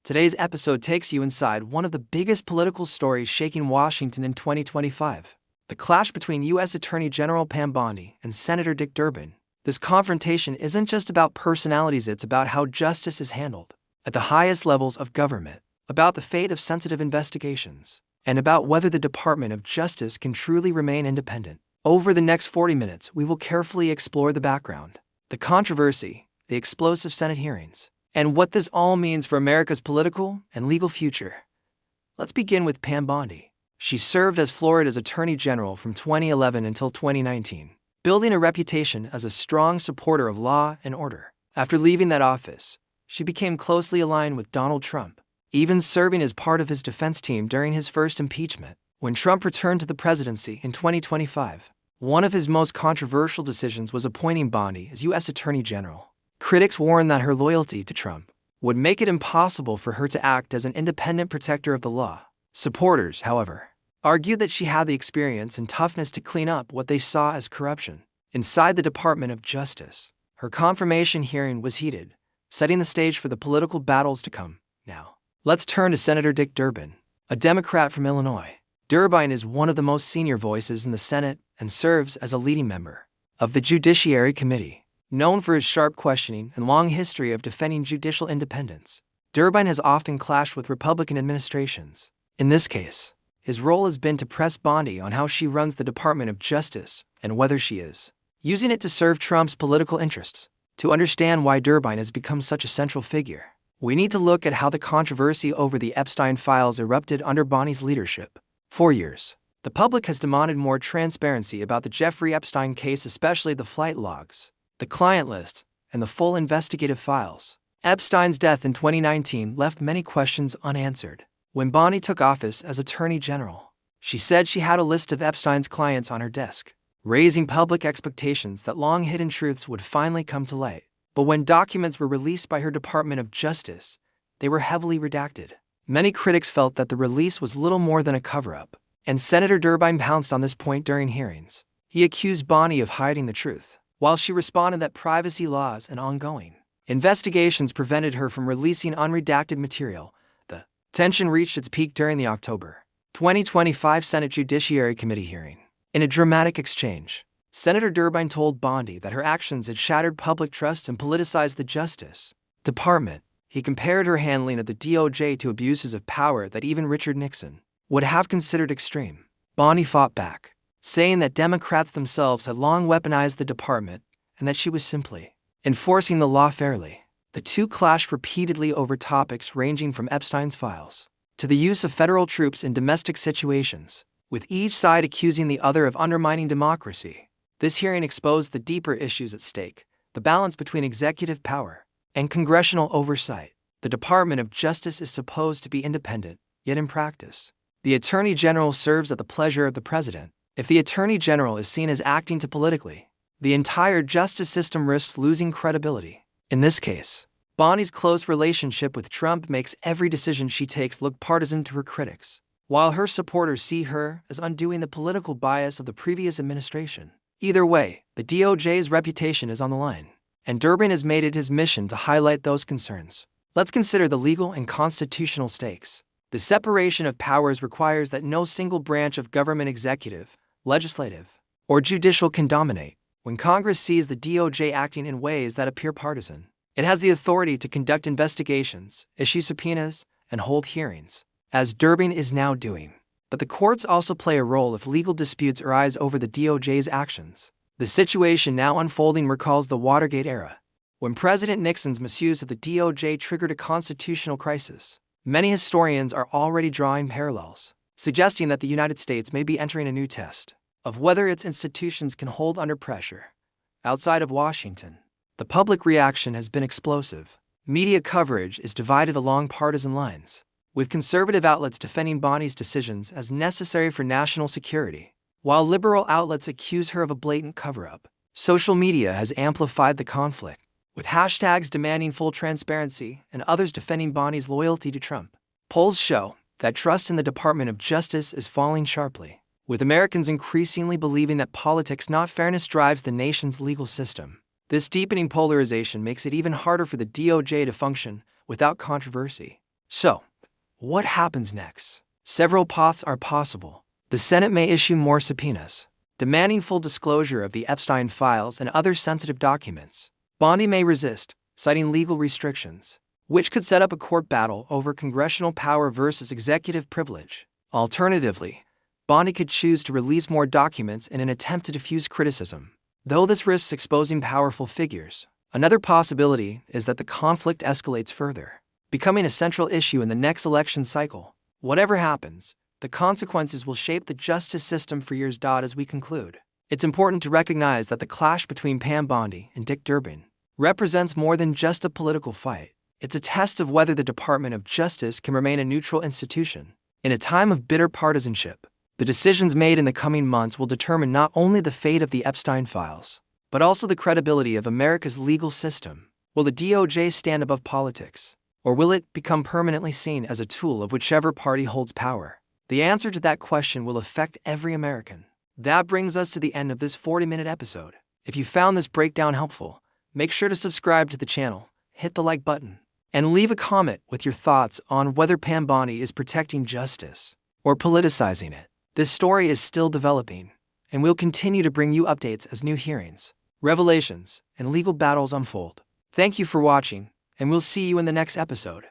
Today's episode takes you inside one of the biggest political stories shaking Washington in 2025. The clash between U.S. Attorney General Pam Bondi and Senator Dick Durbin. This confrontation isn't just about personalities, it's about how justice is handled at the highest levels of government, about the fate of sensitive investigations, and about whether the Department of Justice can truly remain independent. Over the next 40 minutes, we will carefully explore the background, the controversy, the explosive Senate hearings, and what this all means for America's political and legal future. Let's begin with Pam Bondi. She served as Florida's Attorney General from 2011 until 2019, building a reputation as a strong supporter of law and order. After leaving that office, she became closely aligned with Donald Trump, even serving as part of his defense team during his first impeachment. When Trump returned to the presidency in 2025, one of his most controversial decisions was appointing Bondi as U.S. Attorney General. Critics warned that her loyalty to Trump would make it impossible for her to act as an independent protector of the law. Supporters, however, argued that she had the experience and toughness to clean up what they saw as corruption inside the Department of Justice. Her confirmation hearing was heated, setting the stage for the political battles to come. Now, let's turn to Senator Dick Durbin, a Democrat from Illinois. Durbin is one of the most senior voices in the Senate and serves as a leading member of the Judiciary Committee. Known for his sharp questioning and long history of defending judicial independence, Durbin has often clashed with Republican administrations. In this case, his role has been to press Bondi on how she runs the Department of Justice and whether she is using it to serve Trump's political interests. To understand why Durbin has become such a central figure, we need to look at how the controversy over the Epstein files erupted under Bondi's leadership. For years, the public has demanded more transparency about the Jeffrey Epstein case, especially the flight logs, the client list, and the full investigative files. Epstein's death in 2019 left many questions unanswered. When Bondi took office as Attorney General, she said she had a list of Epstein's clients on her desk, raising public expectations that long-hidden truths would finally come to light. But when documents were released by her Department of Justice, they were heavily redacted. Many critics felt that the release was little more than a cover-up, and Senator Durbin pounced on this point during hearings. He accused Bondi of hiding the truth, while she responded that privacy laws and ongoing investigations prevented her from releasing unredacted material. The tension reached its peak during the October 2025 Senate Judiciary Committee hearing. In a dramatic exchange, Senator Durbin told Bondi that her actions had shattered public trust and politicized the Justice Department. He compared her handling of the DOJ to abuses of power that even Richard Nixon would have considered extreme. Bondi fought back, saying that Democrats themselves had long weaponized the department and that she was simply enforcing the law fairly. The two clashed repeatedly over topics ranging from Epstein's files to the use of federal troops in domestic situations, with each side accusing the other of undermining democracy. This hearing exposed the deeper issues at stake, the balance between executive power and congressional oversight. The Department of Justice is supposed to be independent, yet in practice, the Attorney General serves at the pleasure of the President. If the Attorney General is seen as acting too politically, the entire justice system risks losing credibility. In this case, Bondi's close relationship with Trump makes every decision she takes look partisan to her critics, while her supporters see her as undoing the political bias of the previous administration. Either way, the DOJ's reputation is on the line, and Durbin has made it his mission to highlight those concerns. Let's consider the legal and constitutional stakes. The separation of powers requires that no single branch of government, executive, legislative, or judicial, can dominate. When Congress sees the DOJ acting in ways that appear partisan, it has the authority to conduct investigations, issue subpoenas, and hold hearings, as Durbin is now doing. But the courts also play a role if legal disputes arise over the DOJ's actions. The situation now unfolding recalls the Watergate era, when President Nixon's misuse of the DOJ triggered a constitutional crisis. Many historians are already drawing parallels, suggesting that the United States may be entering a new test of whether its institutions can hold under pressure. Outside of Washington, the public reaction has been explosive. Media coverage is divided along partisan lines, with conservative outlets defending Bondi's decisions as necessary for national security, while liberal outlets accuse her of a blatant cover-up. Social media has amplified the conflict, with hashtags demanding full transparency and others defending Bondi's loyalty to Trump. Polls show that trust in the Department of Justice is falling sharply, with Americans increasingly believing that politics, not fairness, drives the nation's legal system. This deepening polarization makes it even harder for the DOJ to function without controversy. So, what happens next? Several paths are possible. The Senate may issue more subpoenas, demanding full disclosure of the Epstein files and other sensitive documents. Bondi may resist, citing legal restrictions, which could set up a court battle over congressional power versus executive privilege. Alternatively, Bondi could choose to release more documents in an attempt to diffuse criticism, though this risks exposing powerful figures. Another possibility is that the conflict escalates further, becoming a central issue in the next election cycle. Whatever happens, the consequences will shape the justice system for years. As we conclude, it's important to recognize that the clash between Pam Bondi and Dick Durbin represents more than just a political fight. It's a test of whether the Department of Justice can remain a neutral institution. In a time of bitter partisanship, the decisions made in the coming months will determine not only the fate of the Epstein files, but also the credibility of America's legal system. Will the DOJ stand above politics, or will it become permanently seen as a tool of whichever party holds power? The answer to that question will affect every American. That brings us to the end of this 40-minute episode. If you found this breakdown helpful, make sure to subscribe to the channel, hit the like button, and leave a comment with your thoughts on whether Pam Bondi is protecting justice or politicizing it. This story is still developing, and we'll continue to bring you updates as new hearings, revelations, and legal battles unfold. Thank you for watching, and we'll see you in the next episode.